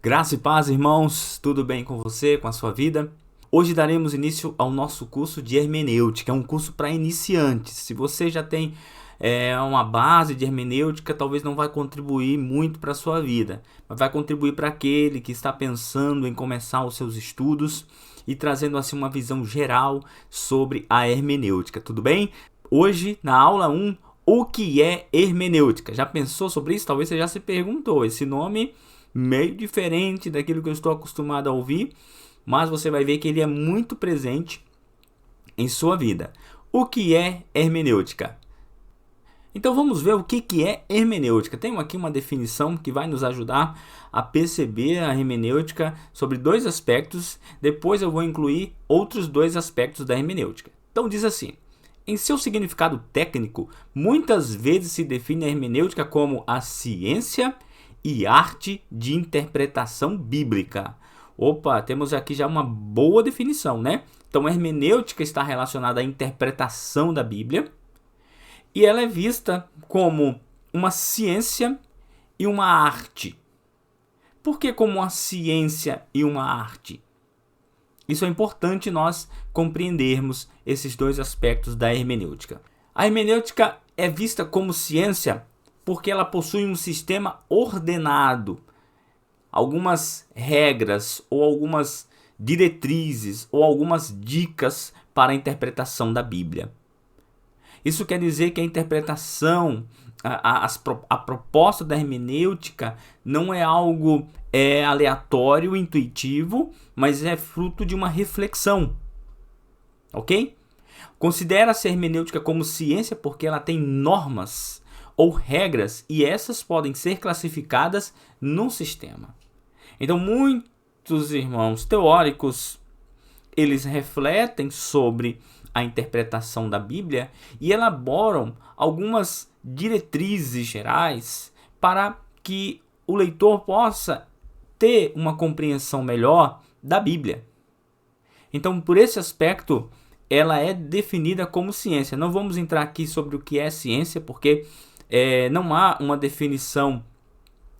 Graça e paz, irmãos, tudo bem com você, com a sua vida? Hoje daremos início ao nosso curso de hermenêutica, é um curso para iniciantes. Se você já tem uma base de hermenêutica, talvez não vai contribuir muito para a sua vida, mas vai contribuir para aquele que está pensando em começar os seus estudos e trazendo assim uma visão geral sobre a hermenêutica, tudo bem? Hoje, na aula 1, o que é hermenêutica? Já pensou sobre isso? Talvez você já se perguntou, esse nome meio diferente daquilo que eu estou acostumado a ouvir, mas você vai ver que ele é muito presente em sua vida. O que é hermenêutica? Então vamos ver o que é hermenêutica. Tenho aqui uma definição que vai nos ajudar a perceber a hermenêutica sobre dois aspectos. Depois eu vou incluir outros dois aspectos da hermenêutica. Então diz assim: em seu significado técnico, muitas vezes se define a hermenêutica como a ciência e arte de interpretação bíblica. Opa, temos aqui já uma boa definição, né? Então, a hermenêutica está relacionada à interpretação da Bíblia e ela é vista como uma ciência e uma arte. Por que como uma ciência e uma arte? Isso é importante nós compreendermos esses dois aspectos da hermenêutica. A hermenêutica é vista como ciência porque ela possui um sistema ordenado, algumas regras ou algumas diretrizes ou algumas dicas para a interpretação da Bíblia. Isso quer dizer que a interpretação, a proposta da hermenêutica não é algo aleatório, intuitivo, mas é fruto de uma reflexão, ok? Considera-se a hermenêutica como ciência porque ela tem normas ou regras, e essas podem ser classificadas num sistema. Então, muitos irmãos teóricos, eles refletem sobre a interpretação da Bíblia e elaboram algumas diretrizes gerais para que o leitor possa ter uma compreensão melhor da Bíblia. Então, por esse aspecto, ela é definida como ciência. Não vamos entrar aqui sobre o que é ciência, porque não há uma definição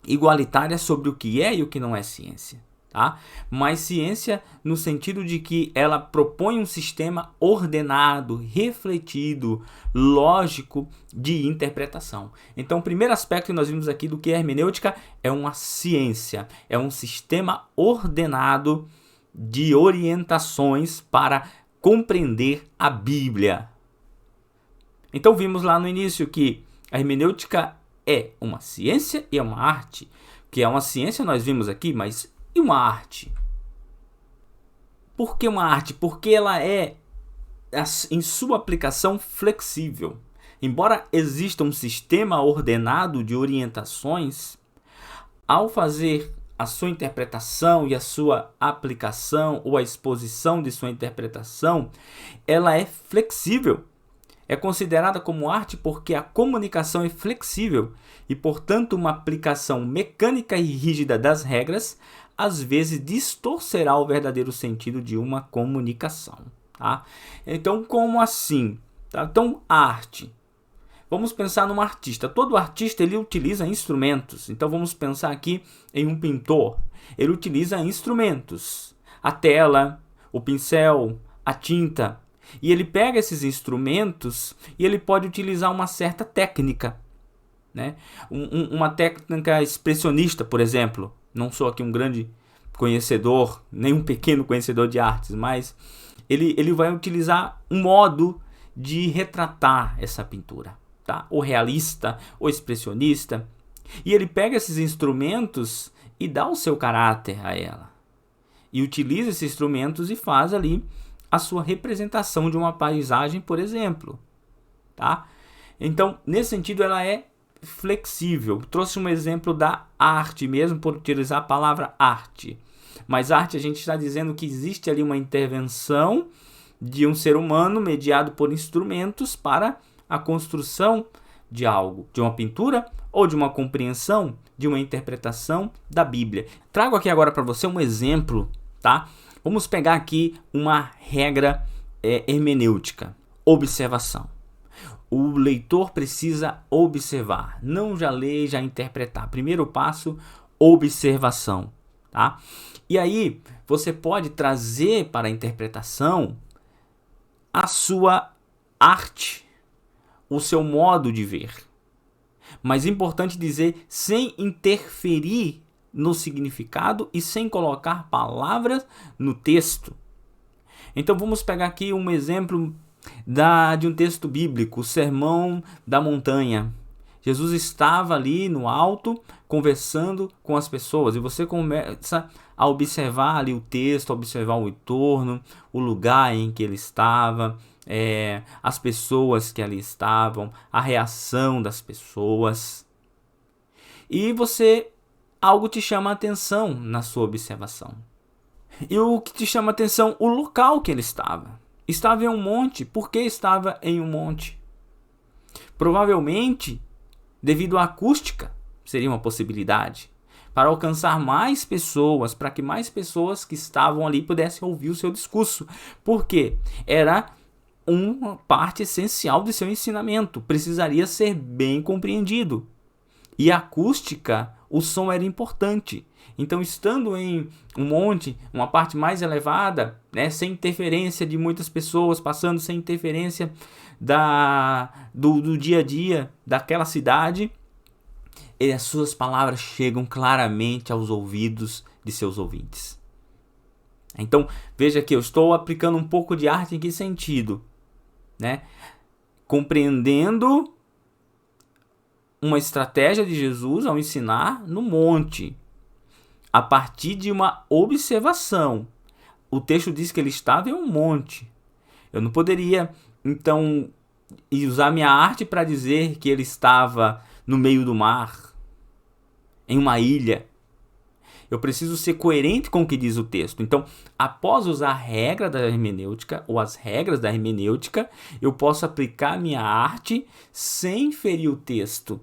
igualitária sobre o que é e o que não é ciência, tá? Mas ciência no sentido de que ela propõe um sistema ordenado, refletido, lógico de interpretação. Então, o primeiro aspecto que nós vimos aqui do que é hermenêutica é uma ciência, é um sistema ordenado de orientações para compreender a Bíblia. Então, vimos lá no início que a hermenêutica é uma ciência e é uma arte. Que é uma ciência, nós vimos aqui, mas e uma arte? Por que uma arte? Porque ela é, em sua aplicação, flexível. Embora exista um sistema ordenado de orientações, ao fazer a sua interpretação e a sua aplicação ou a exposição de sua interpretação, ela é flexível. É considerada como arte porque a comunicação é flexível e, portanto, uma aplicação mecânica e rígida das regras às vezes distorcerá o verdadeiro sentido de uma comunicação. Tá? Então, como assim? Tá? Então, arte. Vamos pensar num artista. Todo artista ele utiliza instrumentos. Então, vamos pensar aqui em um pintor. Ele utiliza instrumentos. A tela, o pincel, a tinta. E ele pega esses instrumentos e ele pode utilizar uma certa técnica, né? Uma técnica expressionista, por exemplo. Não sou aqui um grande conhecedor, nem um pequeno conhecedor de artes, mas ele vai utilizar um modo de retratar essa pintura, tá? O realista, o expressionista. E ele pega esses instrumentos e dá o seu caráter a ela. E utiliza esses instrumentos e faz ali a sua representação de uma paisagem, por exemplo, tá? Então, nesse sentido, ela é flexível. Trouxe um exemplo da arte mesmo, por utilizar a palavra arte. Mas arte, a gente está dizendo que existe ali uma intervenção de um ser humano mediado por instrumentos para a construção de algo, de uma pintura ou de uma compreensão, de uma interpretação da Bíblia. Trago aqui agora para você um exemplo, tá? Vamos pegar aqui uma regra hermenêutica. Observação. O leitor precisa observar. Não já ler, já interpretar. Primeiro passo, observação. tá? E aí você pode trazer para a interpretação a sua arte, o seu modo de ver. Mas é importante dizer, sem interferir no significado e sem colocar palavras no texto. Então vamos pegar aqui um exemplo de um texto bíblico, o Sermão da Montanha. Jesus estava ali no alto conversando com as pessoas e você começa a observar ali o texto, a observar o entorno, o lugar em que ele estava, as pessoas que ali estavam, a reação das pessoas. E algo te chama a atenção na sua observação. E o que te chama a atenção? O local que ele estava. Estava em um monte. Por que estava em um monte? Provavelmente devido à acústica, seria uma possibilidade. Para alcançar mais pessoas, para que mais pessoas que estavam ali pudessem ouvir o seu discurso. Por quê? Era uma parte essencial do seu ensinamento. Precisaria ser bem compreendido. E a acústica, o som era importante. Então, estando em um monte, uma parte mais elevada, né, sem interferência de muitas pessoas, passando sem interferência do dia a dia daquela cidade, e as suas palavras chegam claramente aos ouvidos de seus ouvintes. Então, veja que eu estou aplicando um pouco de arte em que sentido? Né? Compreendendo uma estratégia de Jesus ao ensinar no monte, a partir de uma observação. O texto diz que ele estava em um monte. Eu não poderia, então, usar minha arte para dizer que ele estava no meio do mar, em uma ilha. Eu preciso ser coerente com o que diz o texto. Então, após usar a regra da hermenêutica, ou as regras da hermenêutica, eu posso aplicar minha arte sem ferir o texto,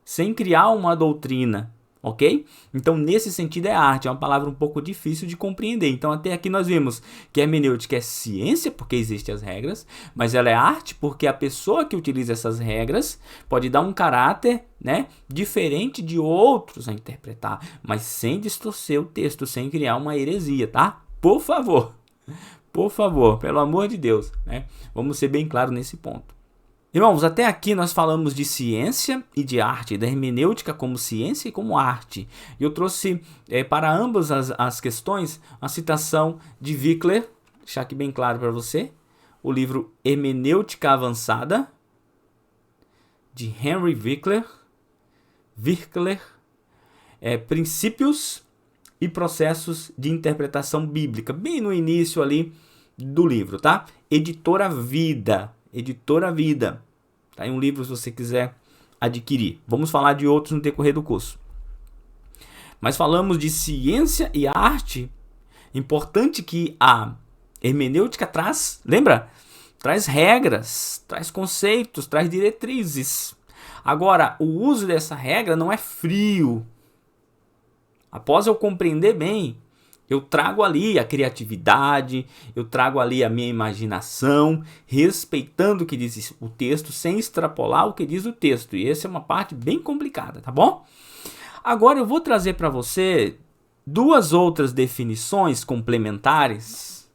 sem criar uma doutrina. Ok? Então, nesse sentido, é arte. É uma palavra um pouco difícil de compreender. Então, até aqui nós vimos que a hermenêutica é ciência, porque existem as regras, mas ela é arte porque a pessoa que utiliza essas regras pode dar um caráter, né, diferente de outros a interpretar, mas sem distorcer o texto, sem criar uma heresia, tá? Por favor, pelo amor de Deus, né? Vamos ser bem claros nesse ponto. Irmãos, até aqui nós falamos de ciência e de arte, da hermenêutica como ciência e como arte. Eu trouxe para ambas as questões uma citação de Wickler, deixar aqui bem claro para você, o livro Hermenêutica Avançada, de Henry Wickler, Princípios e Processos de Interpretação Bíblica, bem no início ali do livro, tá? Editora Vida. Tá aí um livro se você quiser adquirir. Vamos falar de outros no decorrer do curso. Mas falamos de ciência e arte. Importante que a hermenêutica traz, lembra? Traz regras, traz conceitos, traz diretrizes. Agora, o uso dessa regra não é frio. Após eu compreender bem, eu trago ali a criatividade, eu trago ali a minha imaginação, respeitando o que diz o texto, sem extrapolar o que diz o texto. E essa é uma parte bem complicada, tá bom? Agora eu vou trazer para você duas outras definições complementares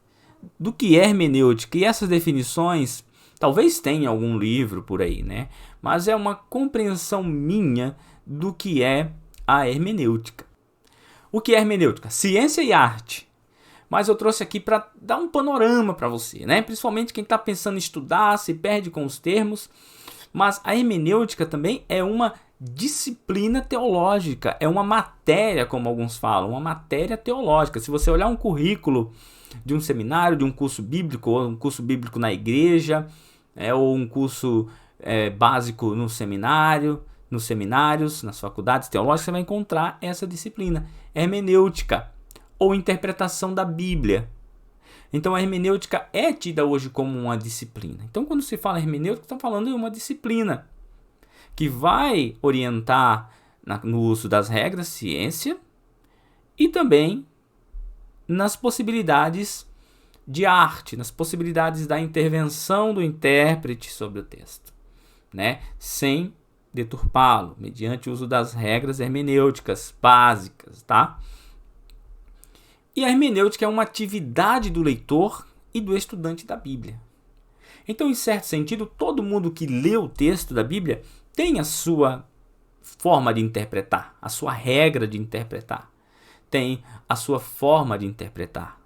do que é hermenêutica. E essas definições talvez tenha algum livro por aí, né? Mas é uma compreensão minha do que é a hermenêutica. O que é hermenêutica? Ciência e arte. Mas eu trouxe aqui para dar um panorama para você, né? Principalmente quem está pensando em estudar, se perde com os termos. Mas a hermenêutica também é uma disciplina teológica, é uma matéria, como alguns falam, uma matéria teológica. Se você olhar um currículo de um seminário, de um curso bíblico, ou um curso bíblico na igreja, ou um curso básico no seminário, nos seminários, nas faculdades teológicas, você vai encontrar essa disciplina, hermenêutica, ou interpretação da Bíblia. Então a hermenêutica é tida hoje como uma disciplina. Então quando se fala hermenêutica, está falando de uma disciplina que vai orientar no uso das regras, ciência, e também nas possibilidades de arte, nas possibilidades da intervenção do intérprete sobre o texto, né? Sem deturpá-lo, mediante o uso das regras hermenêuticas básicas, tá? E a hermenêutica é uma atividade do leitor e do estudante da Bíblia. Então, em certo sentido, todo mundo que lê o texto da Bíblia tem a sua forma de interpretar, a sua regra de interpretar, tem a sua forma de interpretar.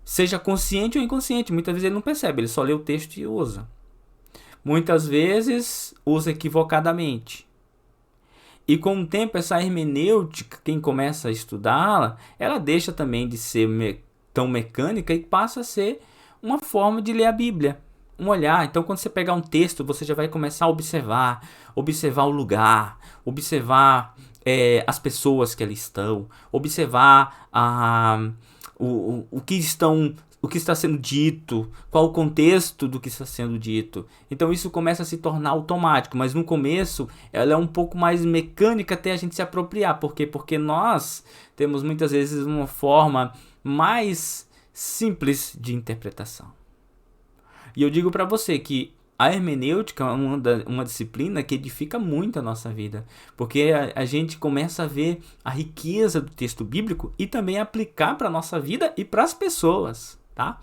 Seja consciente ou inconsciente, muitas vezes ele não percebe, ele só lê o texto e usa. Muitas vezes usa equivocadamente. E com o tempo, essa hermenêutica, quem começa a estudá-la, ela deixa também de ser tão mecânica e passa a ser uma forma de ler a Bíblia, um olhar. Então, quando você pegar um texto, você já vai começar a observar o lugar, observar as pessoas que ali estão, observar o que está sendo dito, qual o contexto do que está sendo dito. Então isso começa a se tornar automático, mas no começo ela é um pouco mais mecânica até a gente se apropriar. Por quê? Porque nós temos muitas vezes uma forma mais simples de interpretação. E eu digo para você que a hermenêutica é uma disciplina que edifica muito a nossa vida, porque a gente começa a ver a riqueza do texto bíblico e também aplicar para a nossa vida e para as pessoas. Tá?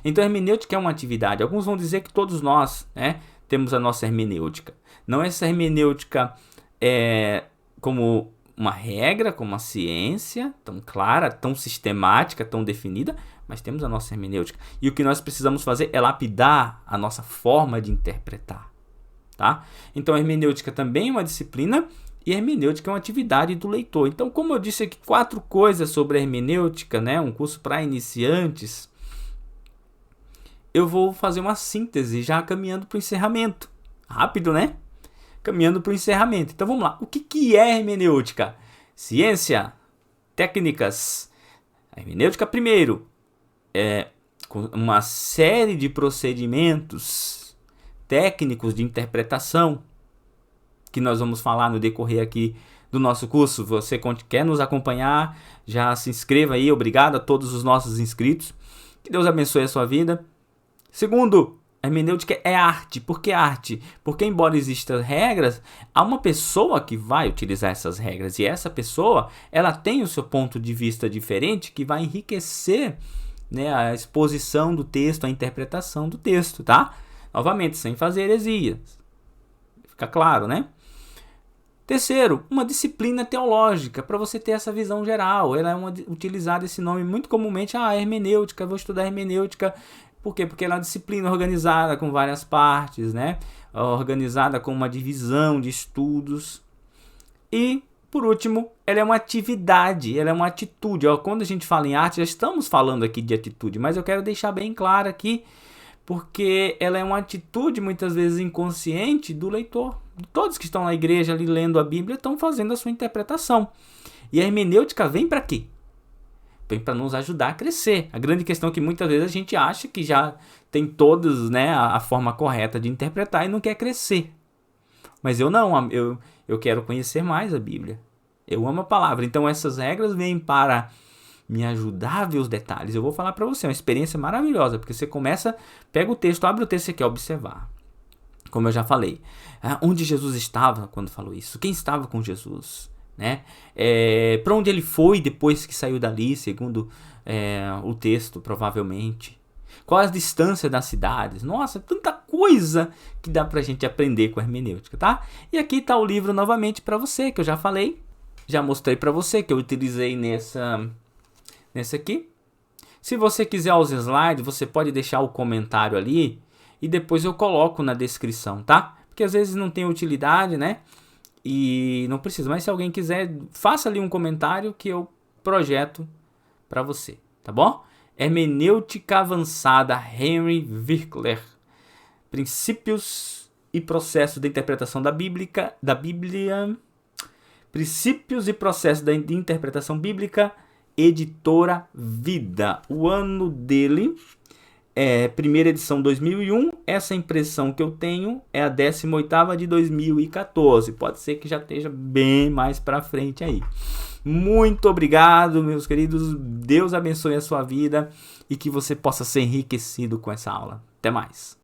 Então a hermenêutica é uma atividade. Alguns vão dizer que todos nós, né, temos a nossa hermenêutica. Não essa hermenêutica como uma regra, como uma ciência tão clara, tão sistemática, tão definida, mas temos a nossa hermenêutica. E o que nós precisamos fazer é lapidar a nossa forma de interpretar. Tá? Então a hermenêutica também é uma disciplina e a hermenêutica é uma atividade do leitor. Então, como eu disse aqui, 4 coisas sobre a hermenêutica, né, um curso para iniciantes, eu vou fazer uma síntese já caminhando para o encerramento. Rápido, né? Caminhando para o encerramento. Então vamos lá. O que é hermenêutica? Ciência, técnicas. A hermenêutica, primeiro, é uma série de procedimentos técnicos de interpretação que nós vamos falar no decorrer aqui do nosso curso. Você quer nos acompanhar, já se inscreva aí. Obrigado a todos os nossos inscritos. Que Deus abençoe a sua vida. Segundo, a hermenêutica é arte. Por que arte? Porque embora existam regras, há uma pessoa que vai utilizar essas regras. E essa pessoa, ela tem o seu ponto de vista diferente que vai enriquecer, né, a exposição do texto, a interpretação do texto, tá? Novamente, sem fazer heresias. Fica claro, né? Terceiro, uma disciplina teológica, para você ter essa visão geral. Ela é utilizada esse nome muito comumente, hermenêutica, vou estudar hermenêutica. Por quê? Porque ela é uma disciplina organizada com várias partes, né? Organizada com uma divisão de estudos. E, por último, ela é uma atividade, ela é uma atitude. Quando a gente fala em arte, já estamos falando aqui de atitude, mas eu quero deixar bem claro aqui, porque ela é uma atitude, muitas vezes inconsciente, do leitor. Todos que estão na igreja ali lendo a Bíblia estão fazendo a sua interpretação. E a hermenêutica vem para quê? Vem para nos ajudar a crescer. A grande questão é que muitas vezes a gente acha que já tem todos, né, a forma correta de interpretar e não quer crescer. Mas eu não, eu quero conhecer mais a Bíblia. Eu amo a palavra. Então essas regras vêm para me ajudar a ver os detalhes. Eu vou falar para você, é uma experiência maravilhosa, porque você começa, pega o texto, abre o texto que você quer observar. Como eu já falei, onde Jesus estava quando falou isso? Quem estava com Jesus? Né? Para onde ele foi depois que saiu dali, segundo o texto, provavelmente. Qual a distância das cidades? Nossa, tanta coisa que dá pra gente aprender com a hermenêutica, tá? E aqui está o livro novamente para você, que eu já falei. Já mostrei para você que eu utilizei nessa aqui. Se você quiser os slides, você pode deixar o comentário ali e depois eu coloco na descrição, tá? Porque às vezes não tem utilidade, né? E não precisa, mas se alguém quiser, faça ali um comentário que eu projeto para você, tá bom? Hermenêutica Avançada, Henry Virkler. Princípios e processos da interpretação da Bíblia. Princípios e processos da interpretação bíblica, editora Vida. O ano dele primeira edição 2001, essa impressão que eu tenho é a 18ª de 2014, pode ser que já esteja bem mais para frente aí. Muito obrigado, meus queridos, Deus abençoe a sua vida e que você possa ser enriquecido com essa aula. Até mais.